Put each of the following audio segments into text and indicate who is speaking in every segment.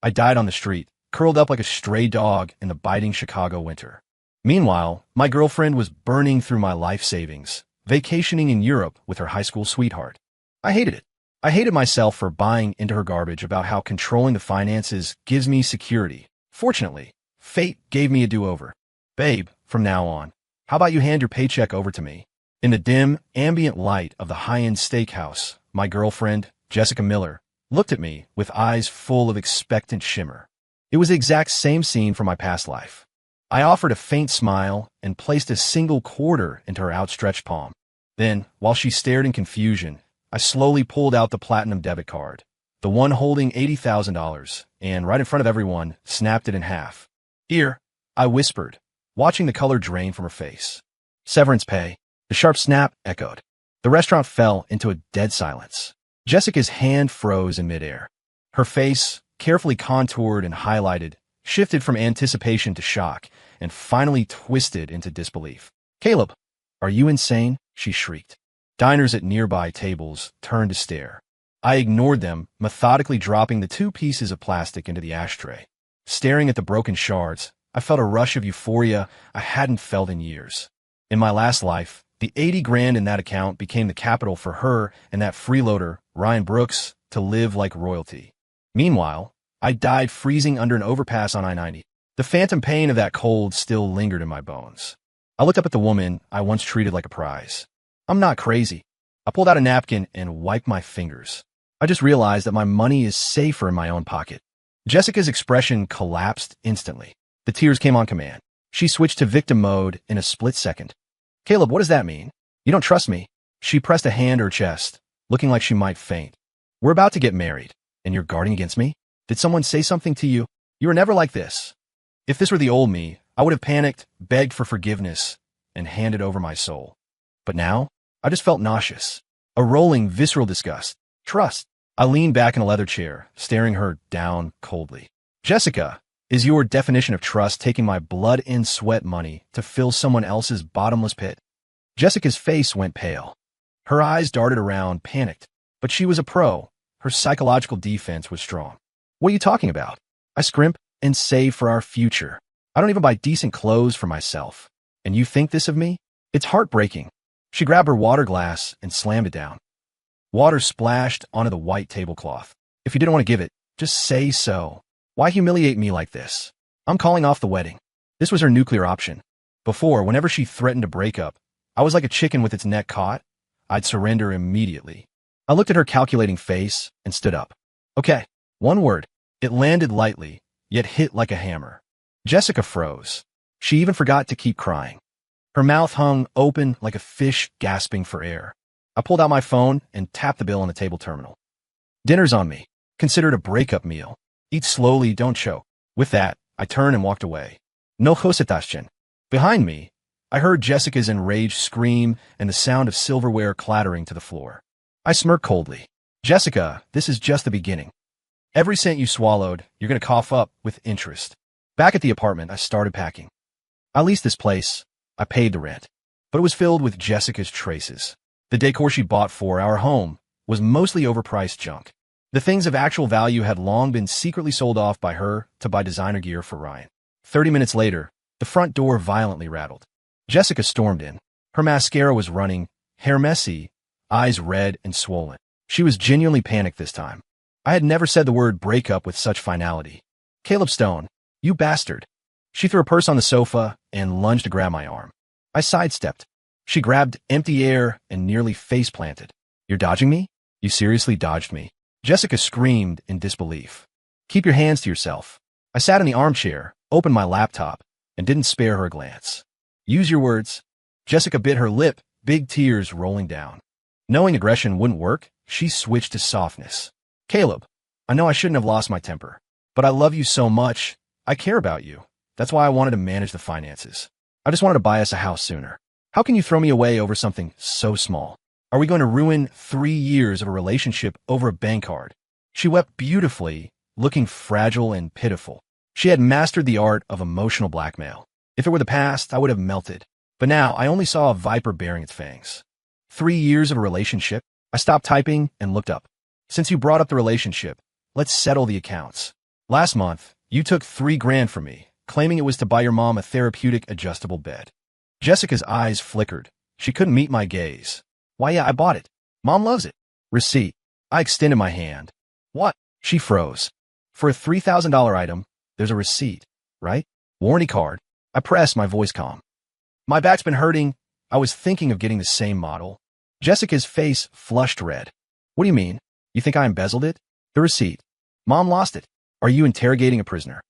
Speaker 1: I died on the street, curled up like a stray dog in the biting Chicago winter. Meanwhile, my girlfriend was burning through my life savings, vacationing in Europe with her high school sweetheart. I hated it. I hated myself for buying into her garbage about how controlling the finances gives me security. Fortunately, fate gave me a do-over. Babe, from now on, how about you hand your paycheck over to me? In the dim, ambient light of the high-end steakhouse, my girlfriend, Jessica Miller, looked at me with eyes full of expectant shimmer. It was the exact same scene from my past life. I offered a faint smile and placed a single quarter into her outstretched palm. Then, while she stared in confusion, I slowly pulled out the platinum debit card, the one holding $80,000, and right in front of everyone, snapped it in half. Here, I whispered, watching the color drain from her face. Severance pay. The sharp snap echoed. The restaurant fell into a dead silence. Jessica's hand froze in midair. Her face, carefully contoured and highlighted, shifted from anticipation to shock, and finally twisted into disbelief. Caleb, are you insane? She shrieked. Diners at nearby tables turned to stare. I ignored them, methodically dropping the 2 pieces of plastic into the ashtray. Staring at the broken shards, I felt a rush of euphoria I hadn't felt in years. In my last life, the 80 grand in that account became the capital for her and that freeloader, Ryan Brooks, to live like royalty. Meanwhile, I died freezing under an overpass on I-90. The phantom pain of that cold still lingered in my bones. I looked up at the woman I once treated like a prize. I'm not crazy. I pulled out a napkin and wiped my fingers. I just realized that my money is safer in my own pocket. Jessica's expression collapsed instantly. The tears came on command. She switched to victim mode in a split second. Caleb, what does that mean? You don't trust me. She pressed a hand to her chest, looking like she might faint. We're about to get married, and you're guarding against me? Did someone say something to you? You were never like this. If this were the old me, I would have panicked, begged for forgiveness, and handed over my soul. But now, I just felt nauseous. A rolling, visceral disgust. Trust. I leaned back in a leather chair, staring her down coldly. Jessica, is your definition of trust taking my blood and sweat money to fill someone else's bottomless pit? Jessica's face went pale. Her eyes darted around, panicked. But she was a pro. Her psychological defense was strong. What are you talking about? I scrimp and save for our future. I don't even buy decent clothes for myself. And you think this of me? It's heartbreaking. She grabbed her water glass and slammed it down. Water splashed onto the white tablecloth. If you didn't want to give it, just say so. Why humiliate me like this? I'm calling off the wedding. This was her nuclear option. Before, whenever she threatened to break up, I was like a chicken with its neck caught. I'd surrender immediately. I looked at her calculating face and stood up. Okay, one word. It landed lightly, yet hit like a hammer. Jessica froze. She even forgot to keep crying. Her mouth hung open like a fish gasping for air. I pulled out my phone and tapped the bill on the table terminal. Dinner's on me. Consider it a breakup meal. Eat slowly, don't choke. With that, I turned and walked away. No hositashchen. Behind me, I heard Jessica's enraged scream and the sound of silverware clattering to the floor. I smirked coldly. Jessica, this is just the beginning. Every cent you swallowed, you're going to cough up with interest. Back at the apartment, I started packing. I leased this place. I paid the rent. But it was filled with Jessica's traces. The decor she bought for our home was mostly overpriced junk. The things of actual value had long been secretly sold off by her to buy designer gear for Ryan. 30 minutes later, the front door violently rattled. Jessica stormed in. Her mascara was running, hair messy, eyes red and swollen. She was genuinely panicked this time. I had never said the word breakup with such finality. Caleb Stone, you bastard. She threw her purse on the sofa and lunged to grab my arm. I sidestepped. She grabbed empty air and nearly face-planted. You're dodging me? You seriously dodged me. Jessica screamed in disbelief. Keep your hands to yourself. I sat in the armchair, opened my laptop, and didn't spare her a glance. Use your words. Jessica bit her lip, big tears rolling down. Knowing aggression wouldn't work, she switched to softness. Caleb, I know I shouldn't have lost my temper, but I love you so much. I care about you. That's why I wanted to manage the finances. I just wanted to buy us a house sooner. How can you throw me away over something so small? Are we going to ruin 3 years of a relationship over a bank card? She wept beautifully, looking fragile and pitiful. She had mastered the art of emotional blackmail. If it were the past, I would have melted. But now, I only saw a viper bearing its fangs. 3 years of a relationship? I stopped typing and looked up. Since you brought up the relationship, let's settle the accounts. Last month, you took 3 grand from me, claiming it was to buy your mom a therapeutic adjustable bed. Jessica's eyes flickered. She couldn't meet my gaze. Why, yeah, I bought it. Mom loves it. Receipt. I extended my hand. What? She froze. For a $3,000 item, there's a receipt, right? Warranty card. I pressed, my voice calm. My back's been hurting. I was thinking of getting the same model. Jessica's face flushed red. What do you mean? You think I embezzled it? The receipt. Mom lost it. Are you interrogating a prisoner?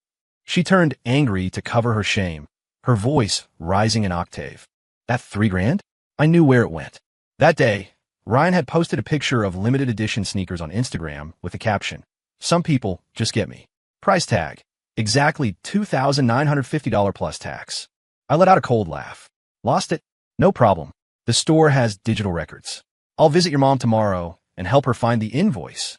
Speaker 1: She turned angry to cover her shame, her voice rising an octave. That 3 grand? I knew where it went. That day, Ryan had posted a picture of limited edition sneakers on Instagram with the caption, "Some people just get me." Price tag, exactly $2,950 plus tax. I let out a cold laugh. Lost it? No problem. The store has digital records. I'll visit your mom tomorrow and help her find the invoice.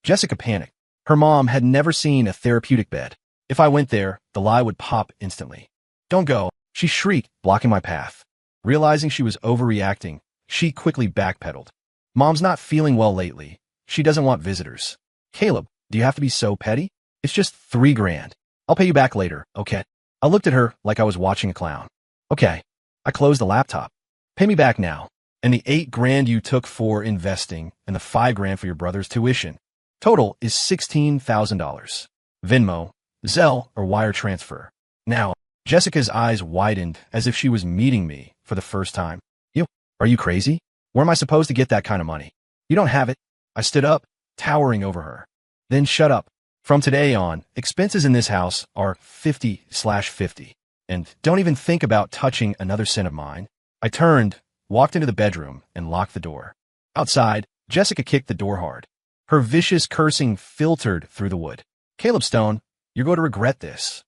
Speaker 1: Jessica panicked. Her mom had never seen a therapeutic bed. If I went there, the lie would pop instantly. Don't go, she shrieked, blocking my path. Realizing she was overreacting, she quickly backpedaled. Mom's not feeling well lately. She doesn't want visitors. Caleb, do you have to be so petty? It's just 3 grand. I'll pay you back later, okay? I looked at her like I was watching a clown. Okay. I closed the laptop. Pay me back now. And the 8 grand you took for investing and the 5 grand for your brother's tuition. Total is $16,000. Venmo, Zelle, or wire transfer. Now, Jessica's eyes widened as if she was meeting me for the first time. Are you crazy? Where am I supposed to get that kind of money? You don't have it. I stood up, towering over her. Then shut up. From today on, expenses in this house are 50/50. And don't even think about touching another cent of mine. I turned, walked into the bedroom, and locked the door. Outside, Jessica kicked the door hard. Her vicious cursing filtered through the wood. Caleb Stone, you're going to regret this.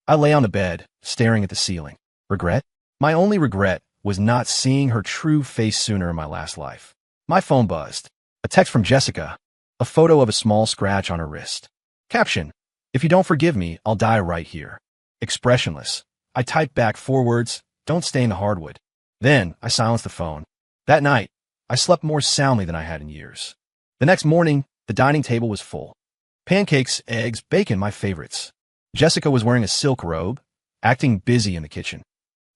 Speaker 1: I lay on the bed, staring at the ceiling. Regret? My only regret was not seeing her true face sooner in my last life. My phone buzzed. A text from Jessica. A photo of a small scratch on her wrist. Caption. If you don't forgive me, I'll die right here. Expressionless. I typed back 4 words. Don't stain the hardwood. Then I silenced the phone. That night, I slept more soundly than I had in years. The next morning, the dining table was full. Pancakes, eggs, bacon, my favorites. Jessica was wearing a silk robe, acting busy in the kitchen.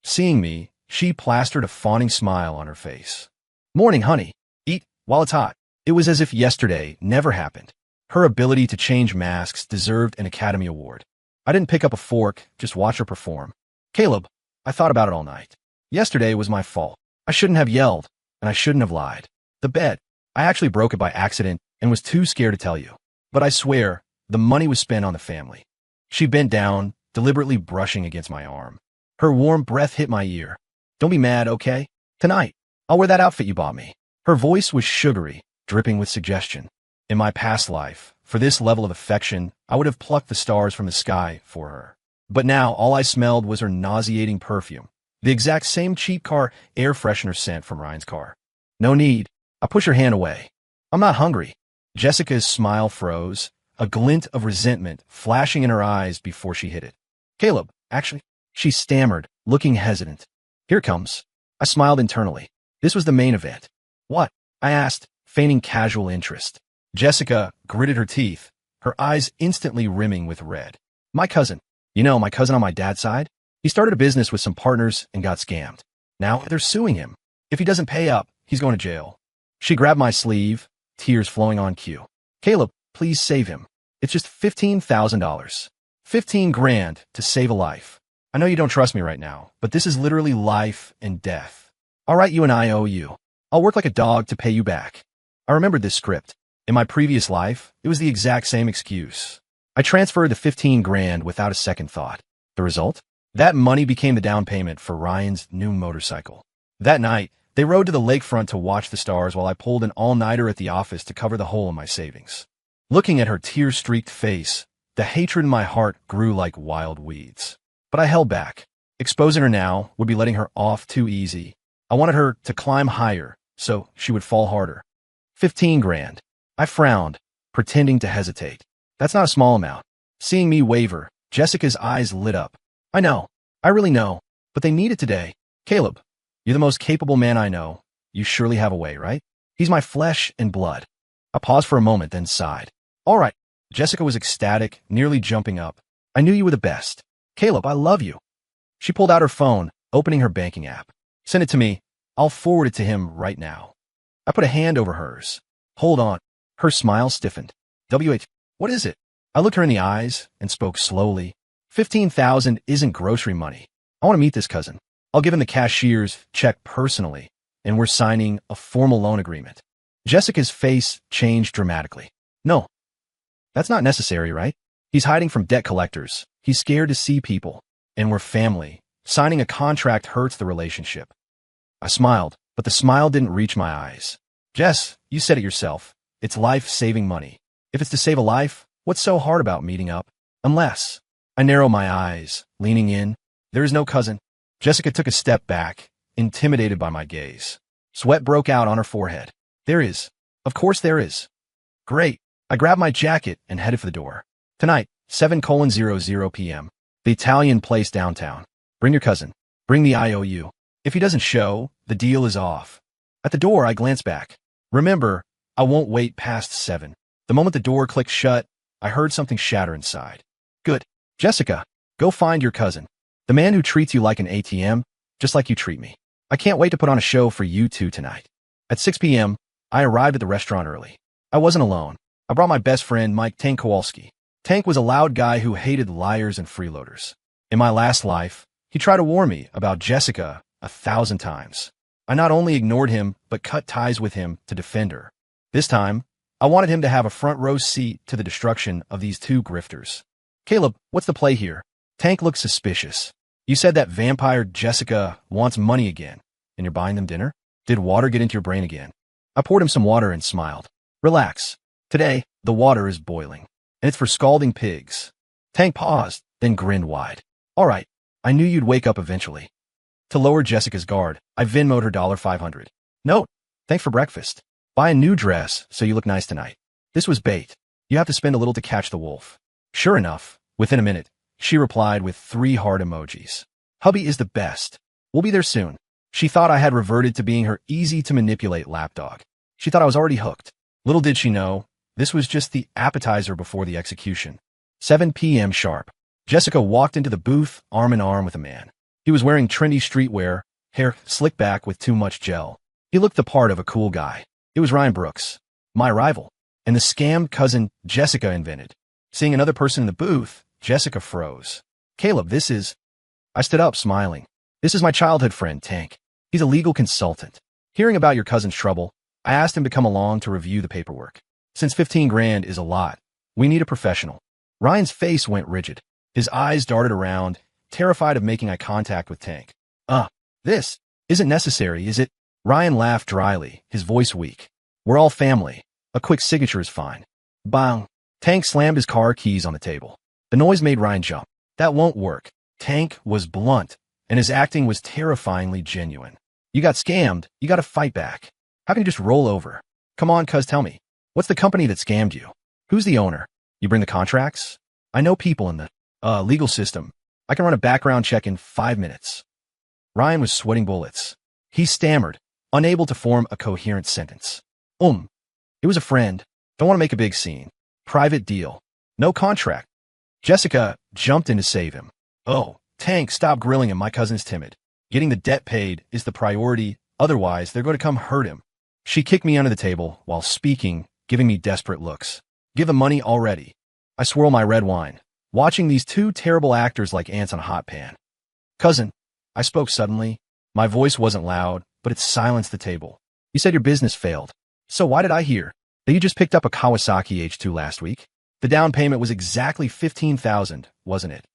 Speaker 1: Seeing me, she plastered a fawning smile on her face. Morning, honey. Eat while it's hot. It was as if yesterday never happened. Her ability to change masks deserved an Academy Award. I didn't pick up a fork, just watch her perform. Caleb, I thought about it all night. Yesterday was my fault. I shouldn't have yelled, and I shouldn't have lied. The bed. I actually broke it by accident and was too scared to tell you. But I swear, the money was spent on the family. She bent down, deliberately brushing against my arm. Her warm breath hit my ear. Don't be mad, okay? Tonight, I'll wear that outfit you bought me. Her voice was sugary, dripping with suggestion. In my past life, for this level of affection, I would have plucked the stars from the sky for her. But now all I smelled was her nauseating perfume, the exact same cheap car air freshener scent from Ryan's car. No need. I pushed her hand away. I'm not hungry. Jessica's smile froze, a glint of resentment flashing in her eyes before she hit it. Caleb, actually, she stammered, looking hesitant. Here it comes. I smiled internally. This was the main event. What? I asked, feigning casual interest. Jessica gritted her teeth, her eyes instantly rimming with red. My cousin. You know, my cousin on my dad's side? He started a business with some partners and got scammed. Now they're suing him. If he doesn't pay up, he's going to jail. She grabbed my sleeve, tears flowing on cue. Caleb, please save him. It's just $15,000. 15 grand to save a life. I know you don't trust me right now, but this is literally life and death. All right, you and I owe you. I'll work like a dog to pay you back. I remembered this script. In my previous life, it was the exact same excuse. I transferred the 15 grand without a second thought. The result? That money became the down payment for Ryan's new motorcycle. That night, they rode to the lakefront to watch the stars while I pulled an all-nighter at the office to cover the hole in my savings. Looking at her tear-streaked face, the hatred in my heart grew like wild weeds. But I held back. Exposing her now would be letting her off too easy. I wanted her to climb higher, so she would fall harder. 15 grand. I frowned, pretending to hesitate. That's not a small amount. Seeing me waver, Jessica's eyes lit up. I know. I really know. But they need it today. Caleb, you're the most capable man I know. You surely have a way, right? He's my flesh and blood. I paused for a moment, then sighed. All right, Jessica was ecstatic, nearly jumping up. I knew you were the best. Caleb, I love you. She pulled out her phone, opening her banking app. Send it to me. I'll forward it to him right now. I put a hand over hers. Hold on. Her smile stiffened. What is it? I looked her in the eyes and spoke slowly. 15,000 isn't grocery money. I want to meet this cousin. I'll give him the cashier's check personally, and we're signing a formal loan agreement. Jessica's face changed dramatically. No, that's not necessary, right? He's hiding from debt collectors. He's scared to see people. And we're family. Signing a contract hurts the relationship. I smiled, but the smile didn't reach my eyes. Jess, you said it yourself. It's life-saving money. If it's to save a life, what's so hard about meeting up? Unless. I narrow my eyes, leaning in. There is no cousin. Jessica took a step back, intimidated by my gaze. Sweat broke out on her forehead. There is. Of course there is. Great. I grabbed my jacket and headed for the door. Tonight, 7:00 p.m. The Italian place downtown. Bring your cousin. Bring the IOU. If he doesn't show, the deal is off. At the door, I glanced back. Remember, I won't wait past 7. The moment the door clicked shut, I heard something shatter inside. Good. Jessica, go find your cousin. The man who treats you like an ATM, just like you treat me. I can't wait to put on a show for you two tonight. At 6 p.m., I arrived at the restaurant early. I wasn't alone. I brought my best friend, Mike Tank Kowalski. Tank was a loud guy who hated liars and freeloaders. In my last life, he tried to warn me about Jessica 1,000 times. I not only ignored him, but cut ties with him to defend her. This time, I wanted him to have a front row seat to the destruction of these two grifters. Caleb, what's the play here? Tank looked suspicious. You said that vampire Jessica wants money again, and you're buying them dinner? Did water get into your brain again? I poured him some water and smiled. Relax. Today, the water is boiling, and it's for scalding pigs. Tank paused, then grinned wide. All right, I knew you'd wake up eventually. To lower Jessica's guard, I Venmo'd her $500. Note, thanks for breakfast. Buy a new dress so you look nice tonight. This was bait. You have to spend a little to catch the wolf. Sure enough, within a minute, she replied with 3 heart emojis. Hubby is the best. We'll be there soon. She thought I had reverted to being her easy-to-manipulate lapdog. She thought I was already hooked. Little did she know, this was just the appetizer before the execution. 7 p.m. sharp. Jessica walked into the booth arm in arm with a man. He was wearing trendy streetwear, hair slicked back with too much gel. He looked the part of a cool guy. It was Ryan Brooks, my rival, and the scammed cousin Jessica invented. Seeing another person in the booth, Jessica froze. Caleb, this is... I stood up, smiling. This is my childhood friend, Tank. He's a legal consultant. Hearing about your cousin's trouble, I asked him to come along to review the paperwork. Since 15 grand is a lot, we need a professional. Ryan's face went rigid. His eyes darted around, terrified of making eye contact with Tank. This isn't necessary, is it? Ryan laughed dryly, his voice weak. We're all family. A quick signature is fine. Bang. Tank slammed his car keys on the table. The noise made Ryan jump. That won't work. Tank was blunt, and his acting was terrifyingly genuine. You got scammed, you gotta fight back. How can you just roll over? Come on, cuz, tell me. What's the company that scammed you? Who's the owner? You bring the contracts? I know people in the legal system. I can run a background check in 5 minutes. Ryan was sweating bullets. He stammered, unable to form a coherent sentence. It was a friend. Don't want to make a big scene. Private deal. No contract. Jessica jumped in to save him. Oh, Tank, stop grilling him. My cousin's timid. Getting the debt paid is the priority. Otherwise, they're going to come hurt him. She kicked me under the table while speaking, giving me desperate looks. Give the money already. I swirl my red wine, watching these two terrible actors like ants on a hot pan. Cousin, I spoke suddenly. My voice wasn't loud, but it silenced the table. You said your business failed. So why did I hear that you just picked up a Kawasaki H2 last week? The down payment was exactly $15,000, wasn't it?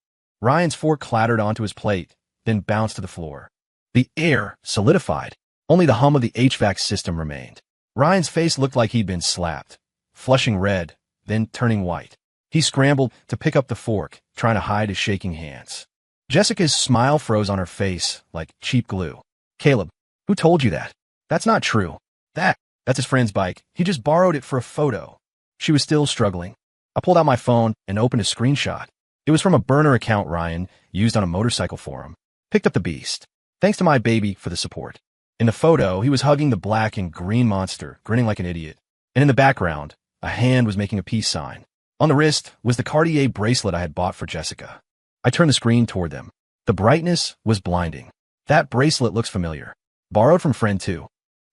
Speaker 1: Ryan's fork clattered onto his plate, then bounced to the floor. The air solidified. Only the hum of the HVAC system remained. Ryan's face looked like he'd been slapped, flushing red, then turning white. He scrambled to pick up the fork, trying to hide his shaking hands. Jessica's smile froze on her face like cheap glue. Caleb, who told you that? That's not true. That's his friend's bike. He just borrowed it for a photo. She was still struggling. I pulled out my phone and opened a screenshot. It was from a burner account Ryan used on a motorcycle forum. Picked up the beast. Thanks to my baby for the support. In the photo, he was hugging the black and green monster, grinning like an idiot. And in the background, a hand was making a peace sign. On the wrist was the Cartier bracelet I had bought for Jessica. I turned the screen toward them. The brightness was blinding. That bracelet looks familiar. Borrowed from friend too.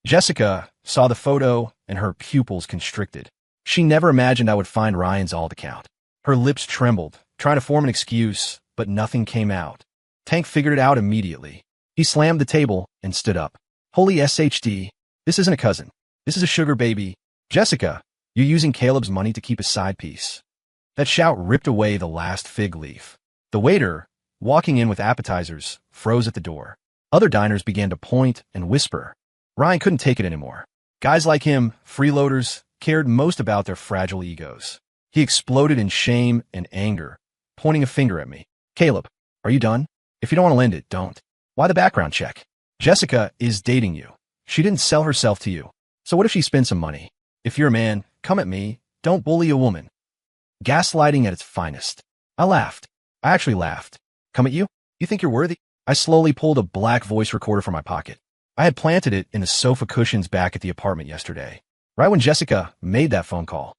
Speaker 1: Jessica saw the photo and her pupils constricted. She never imagined I would find Ryan's alt account. Her lips trembled, trying to form an excuse, but nothing came out. Tank figured it out immediately. He slammed the table and stood up. Holy SHD, this isn't a cousin. This is a sugar baby. Jessica, you're using Caleb's money to keep a side piece. That shout ripped away the last fig leaf. The waiter, walking in with appetizers, froze at the door. Other diners began to point and whisper. Ryan couldn't take it anymore. Guys like him, freeloaders, cared most about their fragile egos. He exploded in shame and anger, pointing a finger at me. Caleb, are you done? If you don't want to lend it, don't. Why the background check? Jessica is dating you. She didn't sell herself to you. So what if she spends some money? If you're a man, come at me. Don't bully a woman. Gaslighting at its finest. I laughed. I actually laughed. Come at you? You think you're worthy? I slowly pulled a black voice recorder from my pocket. I had planted it in the sofa cushions back at the apartment yesterday, right when Jessica made that phone call.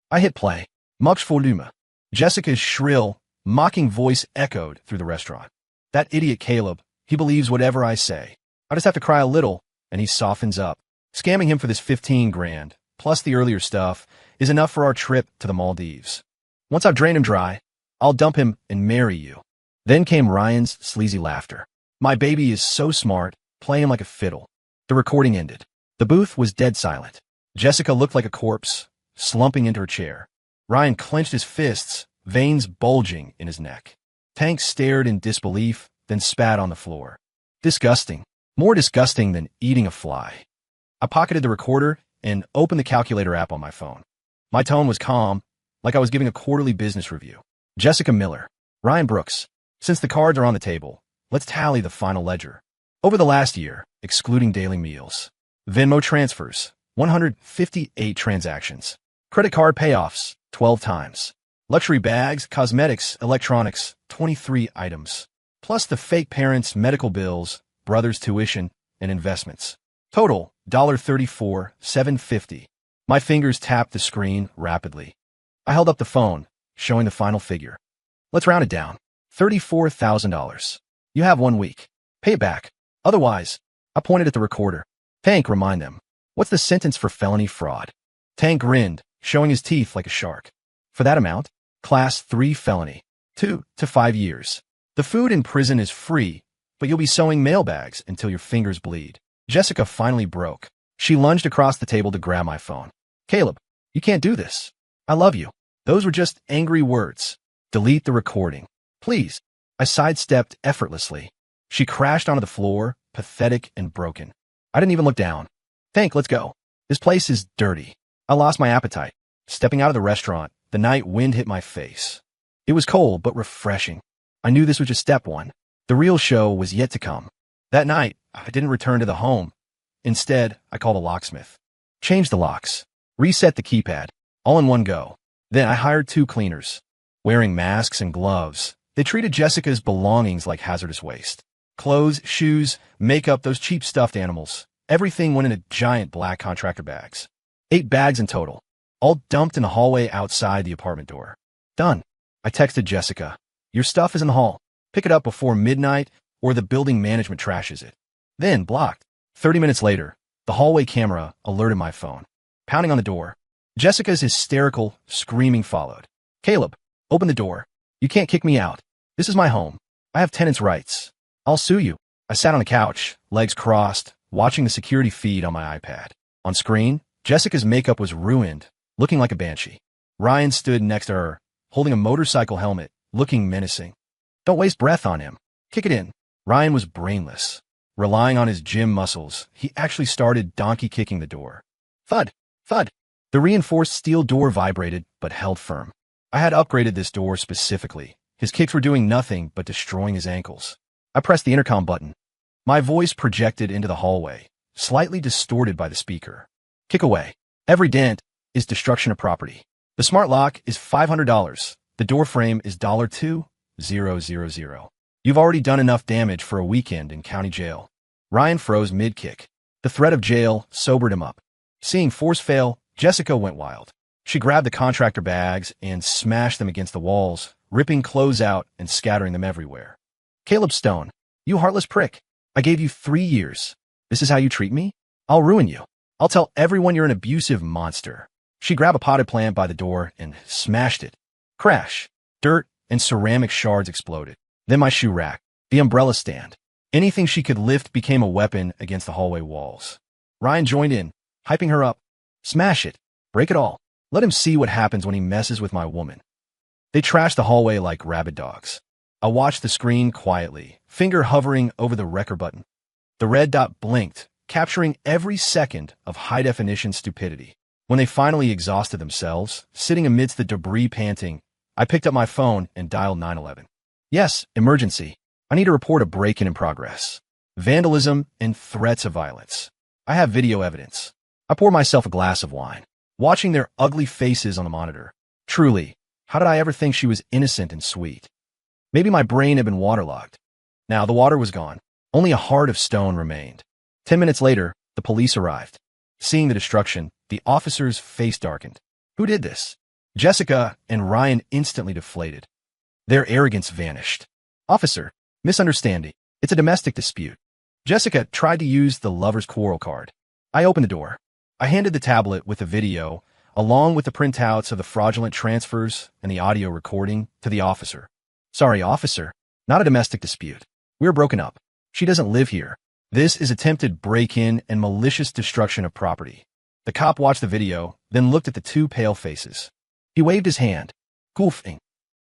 Speaker 1: I hit play. Max volume. Jessica's shrill, mocking voice echoed through the restaurant. That idiot Caleb, he believes whatever I say. I just have to cry a little, and he softens up. Scamming him for this 15 grand, plus the earlier stuff, is enough for our trip to the Maldives. Once I've drained him dry, I'll dump him and marry you. Then came Ryan's sleazy laughter. My baby is so smart, playing like a fiddle. The recording ended. The booth was dead silent. Jessica looked like a corpse, slumping into her chair. Ryan clenched his fists, veins bulging in his neck. Tank stared in disbelief, then spat on the floor. Disgusting. More disgusting than eating a fly. I pocketed the recorder and opened the calculator app on my phone. My tone was calm, like I was giving a quarterly business review. Jessica Miller. Ryan Brooks. Since the cards are on the table, let's tally the final ledger. Over the last year, excluding daily meals. Venmo transfers, 158 transactions. Credit card payoffs, 12 times. Luxury bags, cosmetics, electronics, 23 items. Plus the fake parents' medical bills, brother's tuition, and investments. Total, $34,750. My fingers tapped the screen rapidly. I held up the phone, showing the final figure. Let's round it down. $34,000. You have 1 week. Pay it back. Otherwise, I pointed at the recorder. Tank, remind them. What's the sentence for felony fraud? Tank grinned, showing his teeth like a shark. For that amount, Class 3 felony. 2 to 5 years. The food in prison is free, but you'll be sewing mailbags until your fingers bleed. Jessica finally broke. She lunged across the table to grab my phone. Caleb, you can't do this. I love you. Those were just angry words. Delete the recording. Please. I sidestepped effortlessly. She crashed onto the floor, pathetic and broken. I didn't even look down. Tank, let's go. This place is dirty. I lost my appetite. Stepping out of the restaurant, the night wind hit my face. It was cold but refreshing. I knew this was just step one. The real show was yet to come. That night, I didn't return to the home. Instead, I called a locksmith. Changed the locks. Reset the keypad. All in one go. Then I hired 2 cleaners. Wearing masks and gloves, they treated Jessica's belongings like hazardous waste. Clothes, shoes, makeup, those cheap stuffed animals. Everything went in giant black contractor bags. 8 bags in total. All dumped in a hallway outside the apartment door. Done. I texted Jessica. Your stuff is in the hall. Pick it up before midnight or the building management trashes it. Then blocked. 30 minutes later, the hallway camera alerted my phone. Pounding on the door. Jessica's hysterical, screaming followed. Caleb, open the door. You can't kick me out. This is my home. I have tenants' rights. I'll sue you. I sat on the couch, legs crossed, watching the security feed on my iPad. On screen, Jessica's makeup was ruined, looking like a banshee. Ryan stood next to her, holding a motorcycle helmet, looking menacing. Don't waste breath on him. Kick it in. Ryan was brainless. Relying on his gym muscles, he actually started donkey kicking the door. Thud! Thud! The reinforced steel door vibrated, but held firm. I had upgraded this door specifically. His kicks were doing nothing but destroying his ankles. I pressed the intercom button. My voice projected into the hallway, slightly distorted by the speaker. Kick away. Every dent is destruction of property. The smart lock is $500. The door frame is $2,000. You've already done enough damage for a weekend in county jail. Ryan froze mid-kick. The threat of jail sobered him up. Seeing force fail, Jessica went wild. She grabbed the contractor bags and smashed them against the walls, ripping clothes out and scattering them everywhere. Caleb Stone, you heartless prick. I gave you 3 years. This is how you treat me? I'll ruin you. I'll tell everyone you're an abusive monster. She grabbed a potted plant by the door and smashed it. Crash. Dirt and ceramic shards exploded. Then my shoe rack, the umbrella stand. Anything she could lift became a weapon against the hallway walls. Ryan joined in, hyping her up. Smash it. Break it all. Let him see what happens when he messes with my woman. They trashed the hallway like rabid dogs. I watched the screen quietly, finger hovering over the record button. The red dot blinked, capturing every second of high-definition stupidity. When they finally exhausted themselves, sitting amidst the debris panting, I picked up my phone and dialed 911. Yes, emergency. I need to report a break-in progress. Vandalism and threats of violence. I have video evidence. I poured myself a glass of wine, watching their ugly faces on the monitor. Truly, how did I ever think she was innocent and sweet? Maybe my brain had been waterlogged. Now the water was gone. Only a heart of stone remained. 10 minutes later, the police arrived. Seeing the destruction, the officer's face darkened. Who did this? Jessica and Ryan instantly deflated. Their arrogance vanished. Officer, misunderstanding. It's a domestic dispute. Jessica tried to use the lover's quarrel card. I opened the door. I handed the tablet with the video, along with the printouts of the fraudulent transfers and the audio recording, to the officer. Sorry, officer. Not a domestic dispute. We're broken up. She doesn't live here. This is attempted break-in and malicious destruction of property. The cop watched the video, then looked at the two pale faces. He waved his hand. Goofing.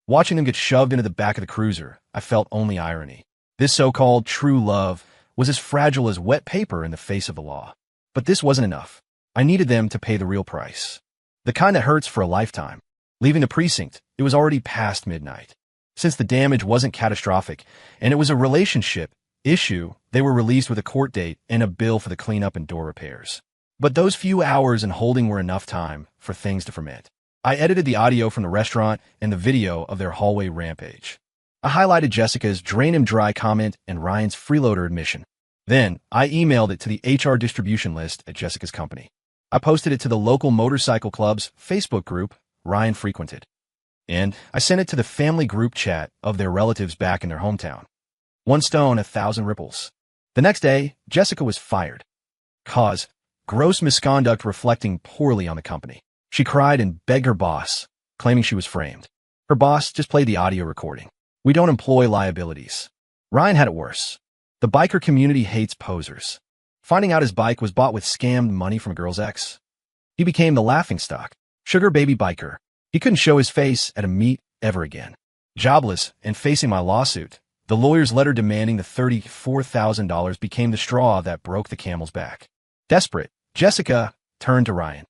Speaker 1: Watching them get shoved into the back of the cruiser, I felt only irony. This so-called true love was as fragile as wet paper in the face of the law. But this wasn't enough. I needed them to pay the real price. The kind that hurts for a lifetime. Leaving the precinct, it was already past midnight. Since the damage wasn't catastrophic, and it was a relationship issue, they were released with a court date and a bill for the cleanup and door repairs. But those few hours in holding were enough time for things to ferment. I edited the audio from the restaurant and the video of their hallway rampage. I highlighted Jessica's drain him dry comment and Ryan's freeloader admission. Then, I emailed it to the HR distribution list at Jessica's company. I posted it to the local motorcycle club's Facebook group Ryan frequented. And I sent it to the family group chat of their relatives back in their hometown. One stone, 1,000 ripples. The next day, Jessica was fired. Cause: gross misconduct reflecting poorly on the company. She cried and begged her boss, claiming she was framed. Her boss just played the audio recording. We don't employ liabilities. Ryan had it worse. The biker community hates posers. Finding out his bike was bought with scammed money from a girl's ex. He became the laughingstock. Sugar baby biker. He couldn't show his face at a meet ever again. Jobless and facing my lawsuit, the lawyer's letter demanding the $34,000 became the straw that broke the camel's back. Desperate, Jessica turned to Ryan.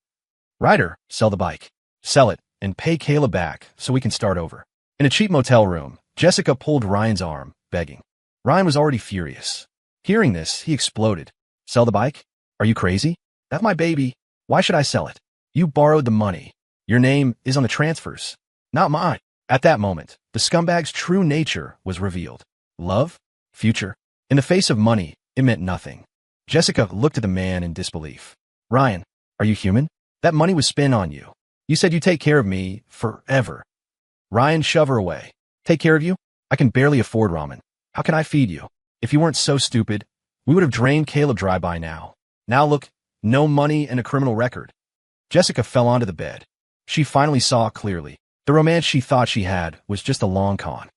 Speaker 1: Ryder, sell the bike. Sell it and pay Kayla back so we can start over. In a cheap motel room, Jessica pulled Ryan's arm, begging. Ryan was already furious. Hearing this, he exploded. Sell the bike? Are you crazy? That's my baby. Why should I sell it? You borrowed the money. Your name is on the transfers, not mine. At that moment, the scumbag's true nature was revealed. Love? Future? In the face of money, it meant nothing. Jessica looked at the man in disbelief. Ryan, are you human? That money was spent on you. You said you'd take care of me forever. Ryan shoved her away. Take care of you? I can barely afford ramen. How can I feed you? If you weren't so stupid, we would have drained Caleb dry by now. Now look, no money and a criminal record. Jessica fell onto the bed. She finally saw clearly. The romance she thought she had was just a long con.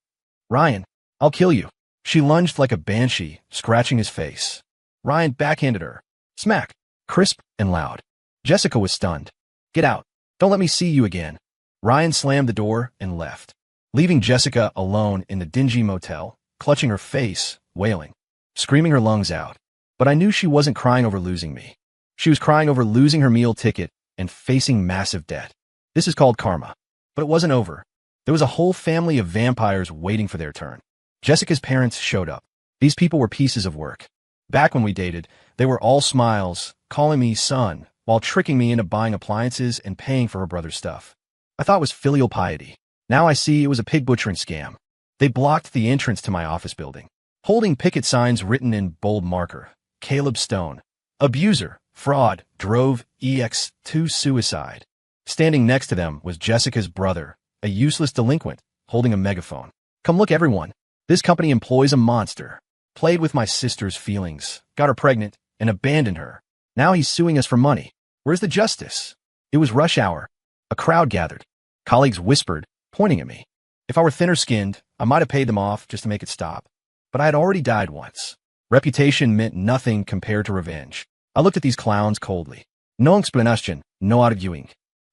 Speaker 1: Ryan, I'll kill you. She lunged like a banshee, scratching his face. Ryan backhanded her. Smack. Crisp and loud. Jessica was stunned. Get out. Don't let me see you again. Ryan slammed the door and left, leaving Jessica alone in the dingy motel, clutching her face, wailing, screaming her lungs out. But I knew she wasn't crying over losing me. She was crying over losing her meal ticket and facing massive debt. This is called karma. But it wasn't over. There was a whole family of vampires waiting for their turn. Jessica's parents showed up. These people were pieces of work. Back when we dated, they were all smiles, calling me son, while tricking me into buying appliances and paying for her brother's stuff. I thought it was filial piety. Now I see it was a pig butchering scam. They blocked the entrance to my office building, holding picket signs written in bold marker. Caleb Stone, abuser, fraud, drove EX to suicide. Standing next to them was Jessica's brother, a useless delinquent, holding a megaphone. Come look, everyone. This company employs a monster. Played with my sister's feelings, got her pregnant, and abandoned her. Now he's suing us for money. Where's the justice? It was rush hour. A crowd gathered. Colleagues whispered, pointing at me. If I were thinner-skinned, I might have paid them off just to make it stop. But I had already died once. Reputation meant nothing compared to revenge. I looked at these clowns coldly. No explanation, no arguing.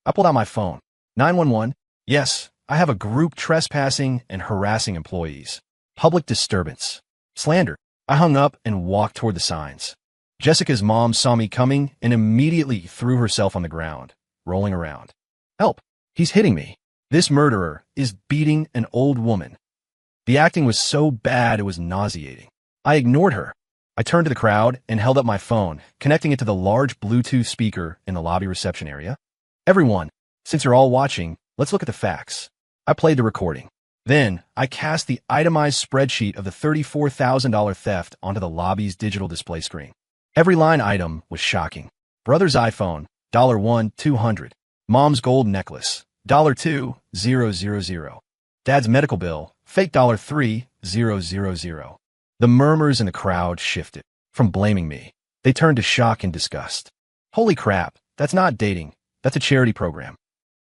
Speaker 1: I pulled out my phone. 911. Yes, I have a group trespassing and harassing employees. Public disturbance. Slander. I hung up and walked toward the signs. Jessica's mom saw me coming and immediately threw herself on the ground, rolling around. Help! He's hitting me. This murderer is beating an old woman. The acting was so bad it was nauseating. I ignored her. I turned to the crowd and held up my phone, connecting it to the large Bluetooth speaker in the lobby reception area. Everyone, since you're all watching, let's look at the facts. I played the recording. Then, I cast the itemized spreadsheet of the $34,000 theft onto the lobby's digital display screen. Every line item was shocking. Brother's iPhone, $1, 200. Mom's gold necklace, $2, 000. Dad's medical bill, fake $3, 000. The murmurs in the crowd shifted. From blaming me, they turned to shock and disgust. Holy crap, that's not dating. That's a charity program.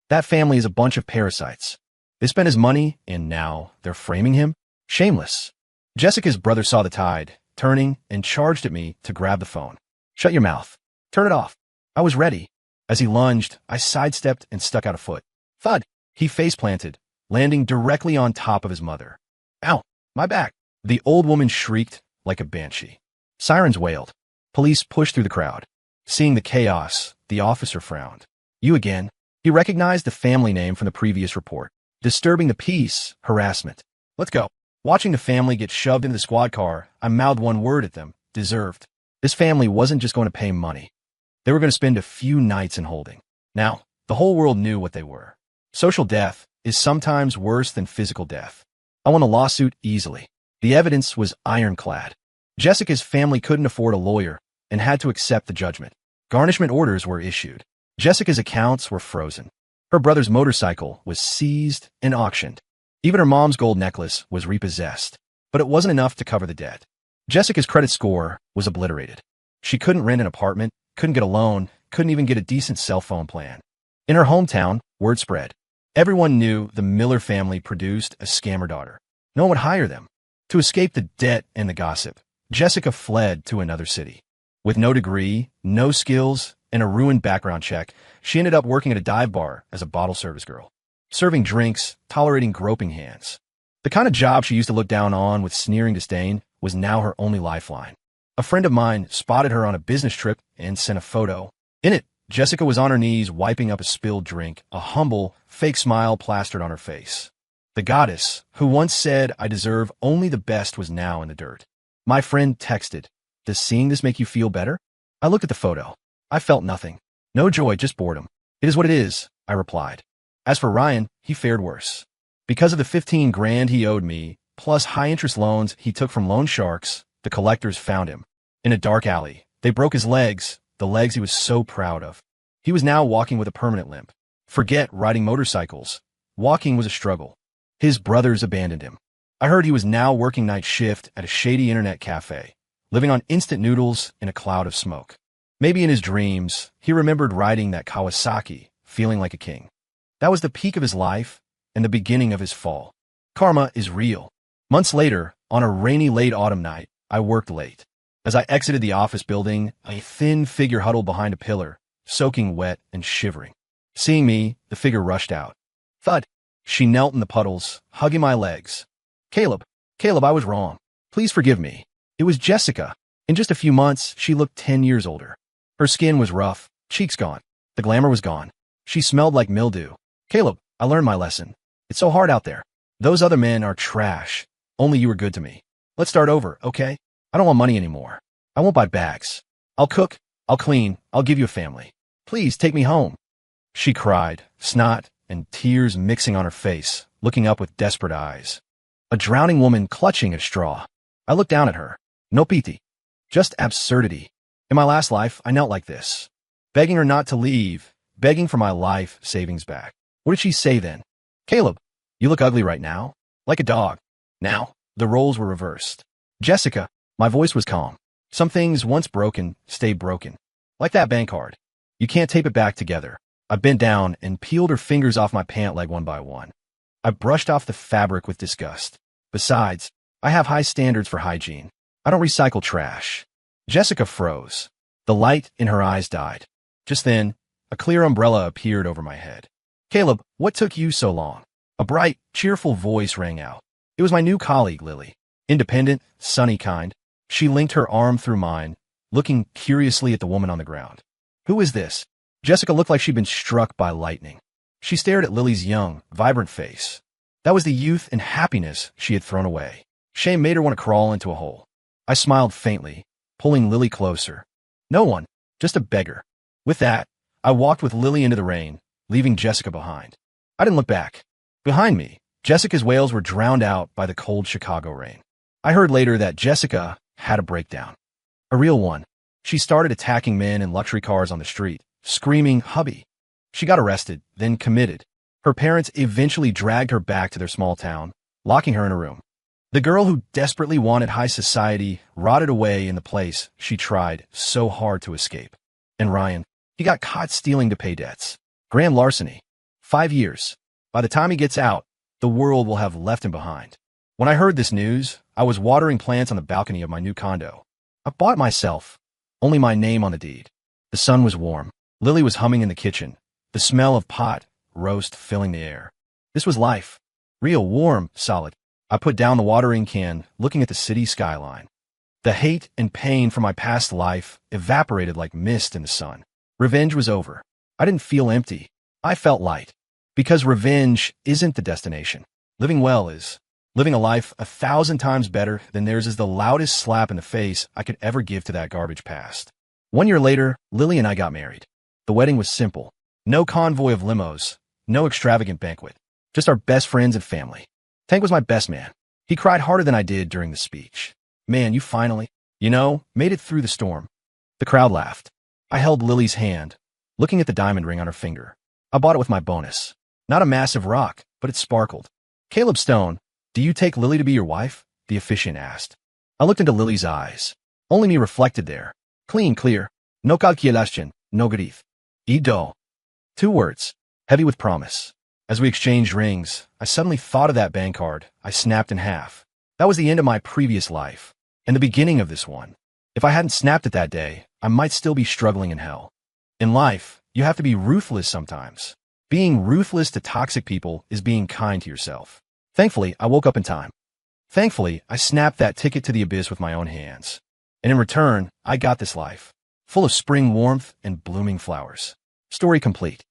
Speaker 1: That family is a bunch of parasites. They spent his money, and now they're framing him? Shameless. Jessica's brother saw the tide, turning, and charged at me to grab the phone. Shut your mouth. Turn it off. I was ready. As he lunged, I sidestepped and stuck out a foot. Thud! He face-planted, landing directly on top of his mother. Ow! My back! The old woman shrieked like a banshee. Sirens wailed. Police pushed through the crowd. Seeing the chaos, the officer frowned. You again. He recognized the family name from the previous report. Disturbing the peace, harassment. Let's go. Watching the family get shoved into the squad car, I mouthed one word at them. Deserved. This family wasn't just going to pay money. They were going to spend a few nights in holding. Now, the whole world knew what they were. Social death is sometimes worse than physical death. I won a lawsuit easily. The evidence was ironclad. Jessica's family couldn't afford a lawyer and had to accept the judgment. Garnishment orders were issued. Jessica's accounts were frozen. Her brother's motorcycle was seized and auctioned. Even her mom's gold necklace was repossessed. But it wasn't enough to cover the debt. Jessica's credit score was obliterated. She couldn't rent an apartment, couldn't get a loan, couldn't even get a decent cell phone plan. In her hometown, word spread. Everyone knew the Miller family produced a scammer daughter. No one would hire them. To escape the debt and the gossip, Jessica fled to another city. With no degree, no skills, and a ruined background check, she ended up working at a dive bar as a bottle service girl. Serving drinks, tolerating groping hands. The kind of job she used to look down on with sneering disdain was now her only lifeline. A friend of mine spotted her on a business trip and sent a photo. In it, Jessica was on her knees wiping up a spilled drink, a humble, fake smile plastered on her face. The goddess, who once said, I deserve only the best, was now in the dirt. My friend texted, does seeing this make you feel better? I looked at the photo. I felt nothing. No joy, just boredom. It is what it is, I replied. As for Ryan, he fared worse. Because of the 15 grand he owed me, plus high-interest loans he took from loan sharks, the collectors found him. In a dark alley, they broke his legs, the legs he was so proud of. He was now walking with a permanent limp. Forget riding motorcycles. Walking was a struggle. His brothers abandoned him. I heard he was now working night shift at a shady internet cafe, living on instant noodles in a cloud of smoke. Maybe in his dreams, he remembered riding that Kawasaki, feeling like a king. That was the peak of his life and the beginning of his fall. Karma is real. Months later, on a rainy late autumn night, I worked late. As I exited the office building, a thin figure huddled behind a pillar, soaking wet and shivering. Seeing me, the figure rushed out. Thud! She knelt in the puddles, hugging my legs. Caleb, I was wrong. Please forgive me. It was Jessica. In just a few months, she looked 10 years older. Her skin was rough, cheeks gone. The glamour was gone. She smelled like mildew. Caleb, I learned my lesson. It's so hard out there. Those other men are trash. Only you were good to me. Let's start over, okay? I don't want money anymore. I won't buy bags. I'll cook, I'll clean, I'll give you a family. Please take me home. She cried, snot and tears mixing on her face, looking up with desperate eyes. A drowning woman clutching at a straw. I looked down at her. No pity. Just absurdity. In my last life, I knelt like this, begging her not to leave, begging for my life savings back. What did she say then? Caleb, you look ugly right now. Like a dog. Now, the roles were reversed. Jessica, my voice was calm. Some things once broken stay broken. Like that bank card. You can't tape it back together. I bent down and peeled her fingers off my pant leg one by one. I brushed off the fabric with disgust. Besides, I have high standards for hygiene. I don't recycle trash. Jessica froze. The light in her eyes died. Just then, a clear umbrella appeared over my head. Caleb, what took you so long? A bright, cheerful voice rang out. It was my new colleague, Lily. Independent, sunny kind. She linked her arm through mine, looking curiously at the woman on the ground. Who is this? Jessica looked like she'd been struck by lightning. She stared at Lily's young, vibrant face. That was the youth and happiness she had thrown away. Shame made her want to crawl into a hole. I smiled faintly, pulling Lily closer. No one, just a beggar. With that, I walked with Lily into the rain, leaving Jessica behind. I didn't look back. Behind me, Jessica's wails were drowned out by the cold Chicago rain. I heard later that Jessica had a breakdown. A real one. She started attacking men in luxury cars on the street, screaming, "Hubby!" She got arrested, then committed. Her parents eventually dragged her back to their small town, locking her in a room. The girl who desperately wanted high society rotted away in the place she tried so hard to escape. And Ryan, he got caught stealing to pay debts. Grand larceny. 5 years. By the time he gets out, the world will have left him behind. When I heard this news, I was watering plants on the balcony of my new condo. I bought myself, only my name on the deed. The sun was warm. Lily was humming in the kitchen, the smell of pot roast filling the air. This was life. Real, warm, solid. I put down the watering can, looking at the city skyline. The hate and pain from my past life evaporated like mist in the sun. Revenge was over. I didn't feel empty. I felt light. Because revenge isn't the destination. Living well is. Living a life 1,000 times better than theirs is the loudest slap in the face I could ever give to that garbage past. 1 year later, Lily and I got married. The wedding was simple. No convoy of limos, no extravagant banquet. Just our best friends and family. Tank was my best man. He cried harder than I did during the speech. Man, you finally, made it through the storm. The crowd laughed. I held Lily's hand, looking at the diamond ring on her finger. I bought it with my bonus. Not a massive rock, but it sparkled. Caleb Stone, do you take Lily to be your wife? The officiant asked. I looked into Lily's eyes. Only me reflected there. Clean, clear. No calculation, no grief. Ido. 2 words, heavy with promise. As we exchanged rings, I suddenly thought of that bank card I snapped in half. That was the end of my previous life, and the beginning of this one. If I hadn't snapped it that day, I might still be struggling in hell. In life, you have to be ruthless sometimes. Being ruthless to toxic people is being kind to yourself. Thankfully, I woke up in time. Thankfully, I snapped that ticket to the abyss with my own hands. And in return, I got this life, full of spring warmth and blooming flowers. Story complete.